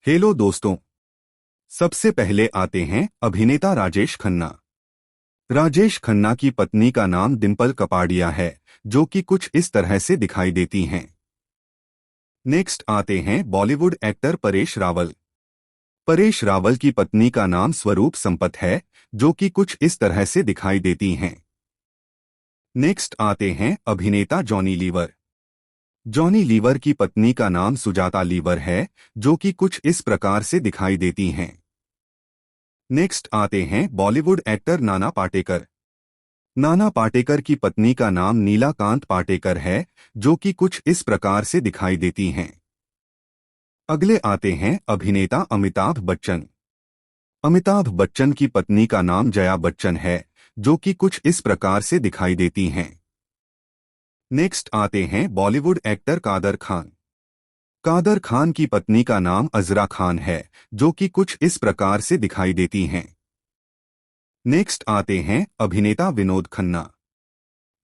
Hello दोस्तों। सबसे पहले आते हैं अभिनेता राजेश खन्ना। राजेश खन्ना की पत्नी का नाम डिंपल कपाड़िया है, जो कि कुछ इस तरह से दिखाई देती हैं। नेक्स्ट आते हैं बॉलीवुड एक्टर परेश रावल। परेश रावल की पत्नी का नाम स्वरूप संपत है, जो कि कुछ इस तरह से दिखाई देती हैं। नेक्स्ट आते हैं अभिनेता जॉनी लीवर। जॉनी लीवर की पत्नी का नाम सुजाता लीवर है, जो कि कुछ इस प्रकार से दिखाई देती हैं। नेक्स्ट आते हैं बॉलीवुड एक्टर नाना पाटेकर। नाना पाटेकर की पत्नी का नाम नीलाकांत पाटेकर है, जो कि कुछ इस प्रकार से दिखाई देती हैं। अगले आते हैं अभिनेता अमिताभ बच्चन। अमिताभ बच्चन की पत्नी का नाम जया बच्चन है, जो कि कुछ इस प्रकार से दिखाई देती हैं। नेक्स्ट आते हैं बॉलीवुड एक्टर कादर खान। कादर खान की पत्नी का नाम अजरा खान है, जो कि कुछ इस प्रकार से दिखाई देती हैं। नेक्स्ट आते हैं अभिनेता विनोद खन्ना।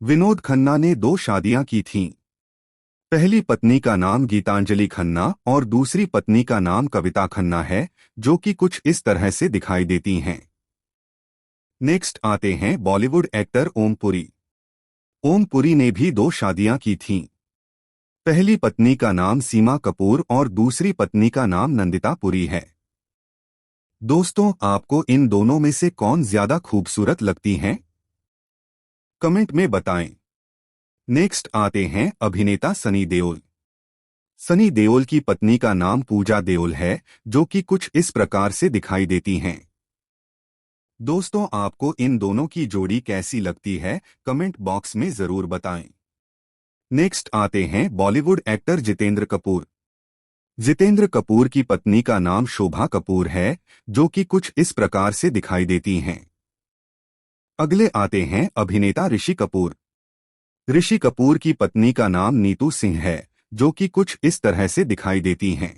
विनोद खन्ना ने 2 शादियां की थीं। पहली पत्नी का नाम गीतांजलि खन्ना और दूसरी पत्नी का नाम कविता खन्ना है, जो कि कुछ इस तरह से दिखाई देती हैं। नेक्स्ट आते हैं बॉलीवुड एक्टर ओम पुरी। ओम पुरी ने भी 2 शादियां की थीं। पहली पत्नी का नाम सीमा कपूर और दूसरी पत्नी का नाम नंदिता पुरी है। दोस्तों, आपको इन दोनों में से कौन ज्यादा खूबसूरत लगती हैं? कमेंट में बताएं। नेक्स्ट आते हैं अभिनेता सनी देओल। सनी देओल की पत्नी का नाम पूजा देओल है, जो कि कुछ इस प्रकार से दिखाई देती हैं। दोस्तों, आपको इन दोनों की जोड़ी कैसी लगती है, कमेंट बॉक्स में जरूर बताएं। नेक्स्ट आते हैं बॉलीवुड एक्टर जितेंद्र कपूर। जितेंद्र कपूर की पत्नी का नाम शोभा कपूर है, जो कि कुछ इस प्रकार से दिखाई देती हैं। अगले आते हैं अभिनेता ऋषि कपूर। ऋषि कपूर की पत्नी का नाम नीतू सिंह है, जो कि कुछ इस तरह से दिखाई देती हैं।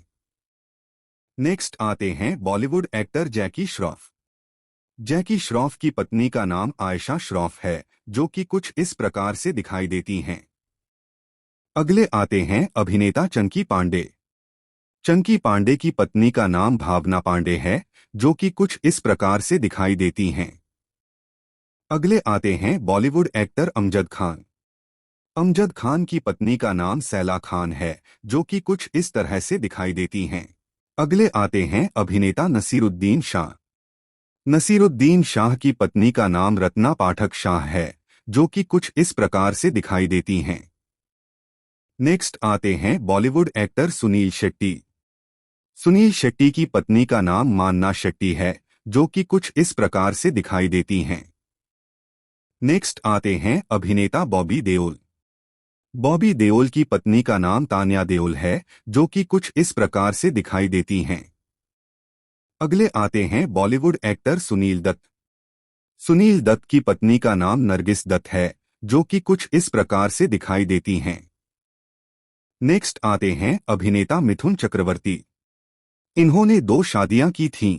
नेक्स्ट आते हैं बॉलीवुड एक्टर जैकी श्रॉफ। जैकी श्रॉफ की पत्नी का नाम आयशा श्रॉफ है, जो कि कुछ इस प्रकार से दिखाई देती हैं। अगले आते हैं अभिनेता चंकी पांडे। चंकी पांडे की पत्नी का नाम भावना पांडे है, जो कि कुछ इस प्रकार से दिखाई देती हैं। अगले आते हैं बॉलीवुड एक्टर अमजद खान। अमजद खान की पत्नी का नाम सैला खान है, जो कि कुछ इस तरह से दिखाई देती हैं। अगले आते हैं अभिनेता नसीरुद्दीन शाह। नसीरुद्दीन शाह की पत्नी का नाम रत्ना पाठक शाह है, जो कि कुछ इस प्रकार से दिखाई देती हैं। नेक्स्ट आते हैं बॉलीवुड एक्टर सुनील शेट्टी। सुनील शेट्टी की पत्नी का नाम मान्ना शेट्टी है, जो कि कुछ इस प्रकार से दिखाई देती हैं। नेक्स्ट आते हैं अभिनेता बॉबी देओल। बॉबी देओल की पत्नी का नाम तान्या देओल है, जो कि कुछ इस प्रकार से दिखाई देती हैं। अगले आते हैं बॉलीवुड एक्टर सुनील दत्त। सुनील दत्त की पत्नी का नाम नरगिस दत्त है, जो कि कुछ इस प्रकार से दिखाई देती हैं। नेक्स्ट आते हैं अभिनेता मिथुन चक्रवर्ती। इन्होंने 2 शादियां की थीं।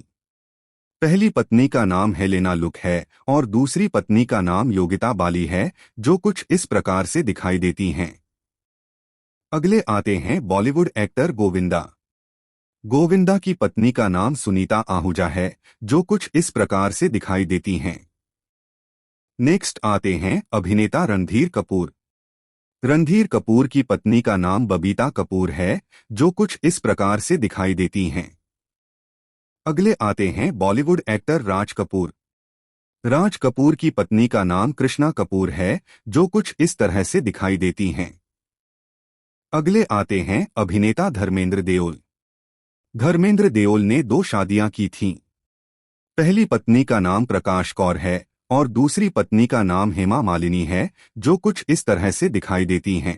पहली पत्नी का नाम हेलेना लुक है और दूसरी पत्नी का नाम योगिता बाली है, जो कुछ इस प्रकार से दिखाई देती हैं। अगले आते हैं बॉलीवुड एक्टर गोविंदा। गोविंदा की पत्नी का नाम सुनीता आहूजा है, जो कुछ इस प्रकार से दिखाई देती हैं। नेक्स्ट आते हैं अभिनेता रणधीर कपूर। रणधीर कपूर की पत्नी का नाम बबीता कपूर है, जो कुछ इस प्रकार से दिखाई देती हैं। अगले आते हैं बॉलीवुड एक्टर राज कपूर। राज कपूर की पत्नी का नाम कृष्णा कपूर है, जो कुछ इस तरह से दिखाई देती हैं। अगले आते हैं अभिनेता धर्मेंद्र देओल। धर्मेंद्र देओल ने 2 शादियां की थीं। पहली पत्नी का नाम प्रकाश कौर है और दूसरी पत्नी का नाम हेमा मालिनी है, जो कुछ इस तरह से दिखाई देती हैं।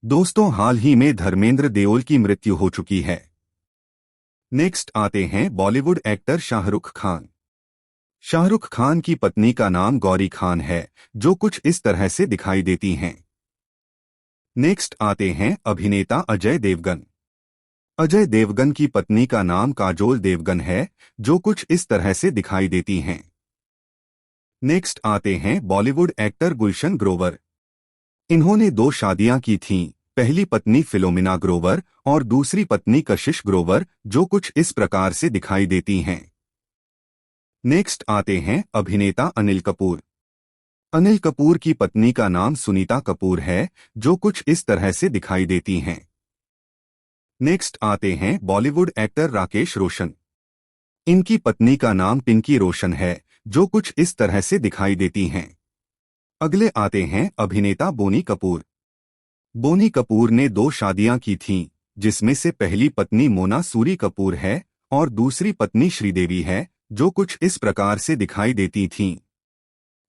दोस्तों, हाल ही में धर्मेंद्र देओल की मृत्यु हो चुकी है। नेक्स्ट आते हैं बॉलीवुड एक्टर शाहरुख खान। शाहरुख खान की पत्नी का नाम गौरी खान है, जो कुछ इस तरह से दिखाई देती हैं। नेक्स्ट आते हैं अभिनेता अजय देवगन। अजय देवगन की पत्नी का नाम काजोल देवगन है, जो कुछ इस तरह से दिखाई देती हैं। नेक्स्ट आते हैं बॉलीवुड एक्टर गुलशन ग्रोवर। इन्होंने 2 शादियां की थीं पहली पत्नी फिलोमिना ग्रोवर और दूसरी पत्नी कशिश ग्रोवर, जो कुछ इस प्रकार से दिखाई देती हैं। नेक्स्ट आते हैं अभिनेता अनिल कपूर। अनिल कपूर की पत्नी का नाम सुनीता कपूर है, जो कुछ इस तरह से दिखाई देती हैं। नेक्स्ट आते हैं बॉलीवुड एक्टर राकेश रोशन। इनकी पत्नी का नाम पिंकी रोशन है, जो कुछ इस तरह से दिखाई देती हैं। अगले आते हैं अभिनेता बोनी कपूर। बोनी कपूर ने 2 शादियां की थीं, जिसमें से पहली पत्नी मोना सूरी कपूर है और दूसरी पत्नी श्रीदेवी है, जो कुछ इस प्रकार से दिखाई देती थीं।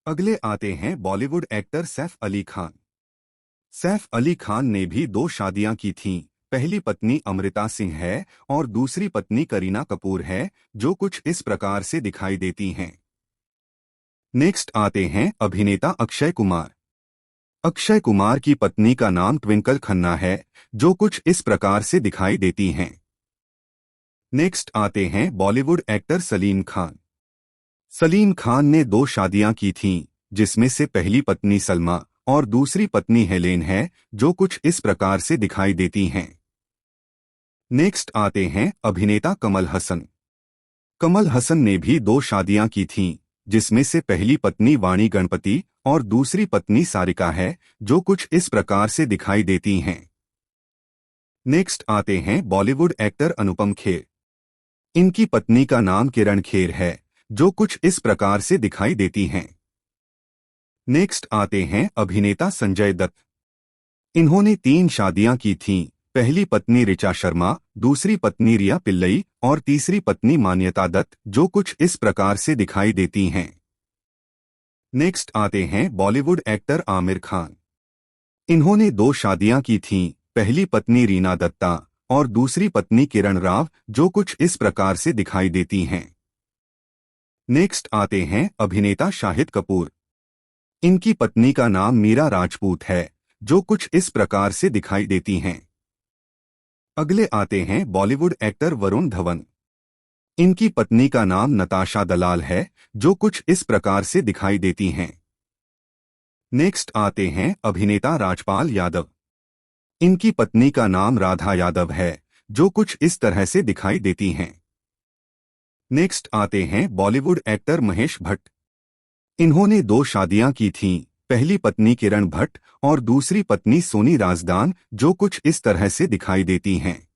अगले आते हैं बॉलीवुड एक्टर सैफ अली खान। सैफ अली खान ने भी 2 शादियां की थीं। पहली पत्नी अमृता सिंह है और दूसरी पत्नी करीना कपूर है, जो कुछ इस प्रकार से दिखाई देती हैं। नेक्स्ट आते हैं अभिनेता अक्षय कुमार। अक्षय कुमार की पत्नी का नाम ट्विंकल खन्ना है, जो कुछ इस प्रकार से दिखाई देती हैं। नेक्स्ट आते हैं बॉलीवुड एक्टर सलीम खान। सलीम खान ने 2 शादियां की थीं, जिसमें से पहली पत्नी सलमा और दूसरी पत्नी हेलेन है, जो कुछ इस प्रकार से दिखाई देती हैं। नेक्स्ट आते हैं अभिनेता कमल हसन। कमल हसन ने भी 2 शादियां की थीं, जिसमें से पहली पत्नी वाणी गणपति और दूसरी पत्नी सारिका है, जो कुछ इस प्रकार से दिखाई देती हैं। नेक्स्ट आते हैं बॉलीवुड एक्टर अनुपम खेर। इनकी पत्नी का नाम किरण खेर है, जो कुछ इस प्रकार से दिखाई देती हैं। नेक्स्ट आते हैं अभिनेता संजय दत्त। इन्होंने 3 शादियां की थीं। पहली पत्नी ऋचा शर्मा, दूसरी पत्नी रिया पिल्लई और तीसरी पत्नी मान्यता दत्त, जो कुछ इस प्रकार से दिखाई देती हैं। नेक्स्ट आते हैं बॉलीवुड एक्टर आमिर खान। इन्होंने 2 शादियां की थीं। पहली पत्नी रीना दत्ता और दूसरी पत्नी किरण राव, जो कुछ इस प्रकार से दिखाई देती हैं। नेक्स्ट आते हैं अभिनेता शाहिद कपूर। इनकी पत्नी का नाम मीरा राजपूत है, जो कुछ इस प्रकार से दिखाई देती हैं। अगले आते हैं बॉलीवुड एक्टर वरुण धवन। इनकी पत्नी का नाम नताशा दलाल है, जो कुछ इस प्रकार से दिखाई देती हैं। नेक्स्ट आते हैं अभिनेता राजपाल यादव। इनकी पत्नी का नाम राधा यादव है, जो कुछ इस तरह से दिखाई देती हैं। नेक्स्ट आते हैं बॉलीवुड एक्टर महेश भट्ट। इन्होंने 2 शादियां की थीं। पहली पत्नी किरण भट्ट और दूसरी पत्नी सोनी राजदान, जो कुछ इस तरह से दिखाई देती हैं।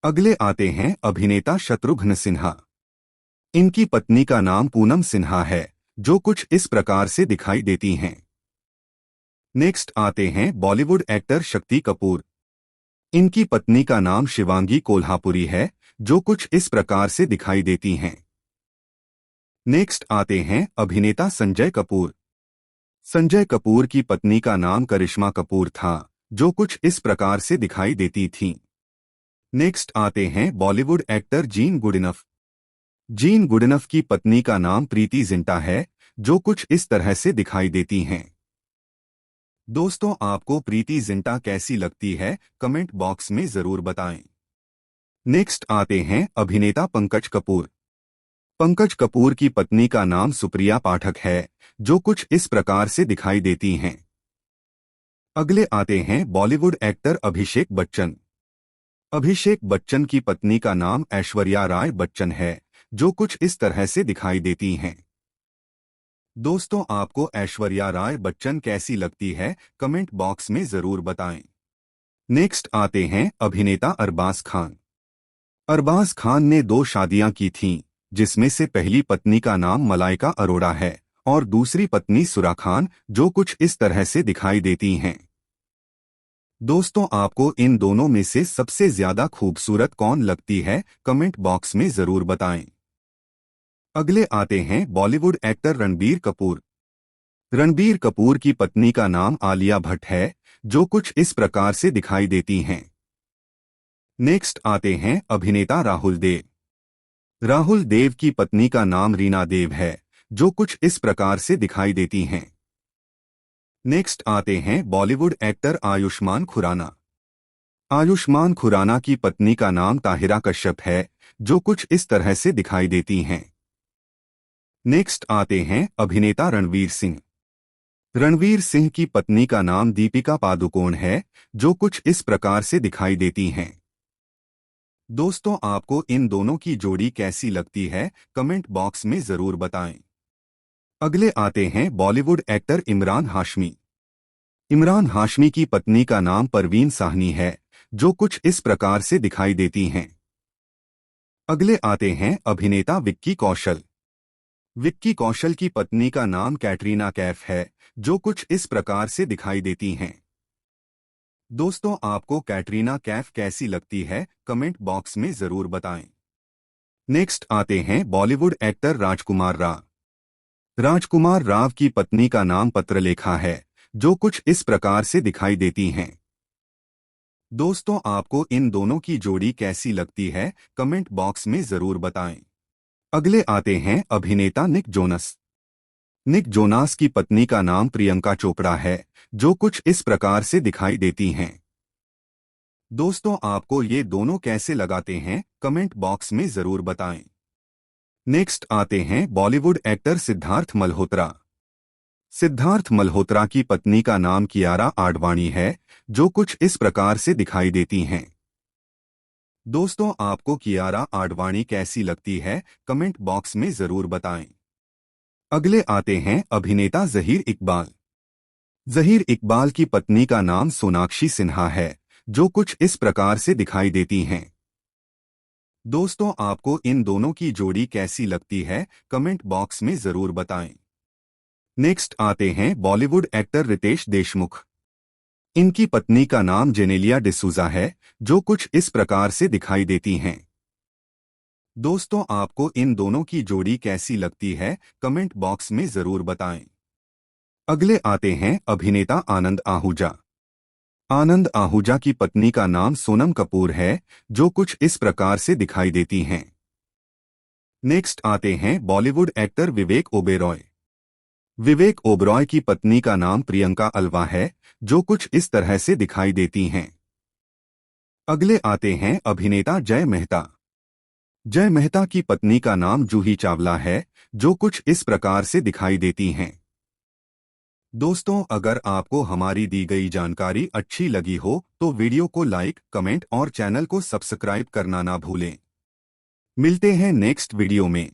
अगले आते हैं अभिनेता शत्रुघ्न सिन्हा। इनकी पत्नी का नाम पूनम सिन्हा है, जो कुछ इस प्रकार से दिखाई देती हैं। नेक्स्ट आते हैं बॉलीवुड एक्टर शक्ति कपूर। इनकी पत्नी का नाम शिवांगी कोल्हापुरी है, जो कुछ इस प्रकार से दिखाई देती हैं। नेक्स्ट आते हैं अभिनेता संजय कपूर। संजय कपूर की पत्नी का नाम करिश्मा कपूर था, जो कुछ इस प्रकार से दिखाई देती थीं। नेक्स्ट आते हैं Bollywood actor gene Goodenough. Gene Goodenough की पत्नी का नाम प्रीति जिंटा है, जो कुछ इस तरह से दिखाई देती हैं। दोस्तों, आपको प्रीति जिंटा कैसी लगती है, कमेंट बॉक्स में जरूर बताएं। नेक्स्ट आते हैं अभिनेता पंकज कपूर। पंकज कपूर की पत्नी का नाम सुप्रिया पाठक है, जो कुछ इस प्रकार से दिखाई देती हैं। अगले आते हैं बॉलीवुड एक्टर अभिषेक बच्चन। अभिषेक बच्चन की पत्नी का नाम ऐश्वर्या राय बच्चन है, जो कुछ इस तरह से दिखाई देती हैं। दोस्तों, आपको ऐश्वर्या राय बच्चन कैसी लगती है, कमेंट बॉक्स में जरूर बताएं। नेक्स्ट आते हैं अभिनेता अरबाज खान। अरबाज खान ने 2 शादियां की थीं, जिसमें से पहली पत्नी का नाम मलाइका अरोड़ा है और दूसरी पत्नी सुरा खान, जो कुछ इस तरह से दिखाई देती हैं। दोस्तों, आपको इन दोनों में से सबसे ज्यादा खूबसूरत कौन लगती है, कमेंट बॉक्स में जरूर बताएं। अगले आते हैं बॉलीवुड एक्टर रणबीर कपूर। रणबीर कपूर की पत्नी का नाम आलिया भट्ट है, जो कुछ इस प्रकार से दिखाई देती हैं। नेक्स्ट आते हैं अभिनेता राहुल देव। राहुल देव की पत्नी का नाम रीना देव है, जो कुछ इस प्रकार से दिखाई देती हैं। नेक्स्ट आते हैं बॉलीवुड एक्टर आयुष्मान खुराना। आयुष्मान खुराना की पत्नी का नाम ताहिरा कश्यप है, जो कुछ इस तरह से दिखाई देती हैं। नेक्स्ट आते हैं अभिनेता रणवीर सिंह। रणवीर सिंह की पत्नी का नाम दीपिका पादुकोण है, जो कुछ इस प्रकार से दिखाई देती हैं। दोस्तों, आपको इन दोनों की जोड़ी कैसी लगती है, कमेंट बॉक्स में जरूर बताएं। अगले आते हैं बॉलीवुड एक्टर इमरान हाशमी। इमरान हाशमी की पत्नी का नाम परवीन साहनी है, जो कुछ इस प्रकार से दिखाई देती हैं। अगले आते हैं अभिनेता विक्की कौशल। विक्की कौशल की पत्नी का नाम कैटरीना कैफ है, जो कुछ इस प्रकार से दिखाई देती हैं। दोस्तों, आपको कैटरीना कैफ कैसी लगती है, कमेंट बॉक्स में जरूर बताएं। नेक्स्ट आते हैं बॉलीवुड एक्टर राजकुमार राव। राजकुमार राव की पत्नी का नाम पत्रलेखा है, जो कुछ इस प्रकार से दिखाई देती हैं। दोस्तों, आपको इन दोनों की जोड़ी कैसी लगती है, कमेंट बॉक्स में जरूर बताएं। अगले आते हैं अभिनेता निक जोनस। निक जोनास की पत्नी का नाम प्रियंका चोपड़ा है, जो कुछ इस प्रकार से दिखाई देती हैं। दोस्तों, आपको ये दोनों कैसे लगाते हैं, कमेंट बॉक्स में जरूर बताएं। नेक्स्ट आते हैं बॉलीवुड एक्टर सिद्धार्थ मल्होत्रा। सिद्धार्थ मल्होत्रा की पत्नी का नाम कियारा आडवाणी है, जो कुछ इस प्रकार से दिखाई देती हैं। दोस्तों, आपको कियारा आडवाणी कैसी लगती है, कमेंट बॉक्स में जरूर बताएं। अगले आते हैं अभिनेता जहीर इकबाल। जहीर इकबाल की पत्नी का नाम सोनाक्षी सिन्हा है, जो कुछ इस प्रकार से दिखाई देती हैं। दोस्तों, आपको इन दोनों की जोड़ी कैसी लगती है, कमेंट बॉक्स में जरूर बताएं। नेक्स्ट आते हैं बॉलीवुड एक्टर रितेश देशमुख। इनकी पत्नी का नाम जेनेलिया डिसूजा है, जो कुछ इस प्रकार से दिखाई देती हैं। दोस्तों, आपको इन दोनों की जोड़ी कैसी लगती है, कमेंट बॉक्स में जरूर बताएं। अगले आते हैं अभिनेता आनंद आहूजा। आनंद आहूजा की पत्नी का नाम सोनम कपूर है, जो कुछ इस प्रकार से दिखाई देती हैं। नेक्स्ट आते हैं बॉलीवुड एक्टर विवेक ओबेरॉय। विवेक ओबरॉय की पत्नी का नाम प्रियंका अल्वा है, जो कुछ इस तरह से दिखाई देती हैं। अगले आते हैं अभिनेता जय मेहता। जय मेहता की पत्नी का नाम जूही चावला है, जो कुछ इस प्रकार से दिखाई देती हैं। दोस्तों, अगर आपको हमारी दी गई जानकारी अच्छी लगी हो तो वीडियो को लाइक, कमेंट और चैनल को सब्सक्राइब करना ना भूलें। मिलते हैं नेक्स्ट वीडियो में।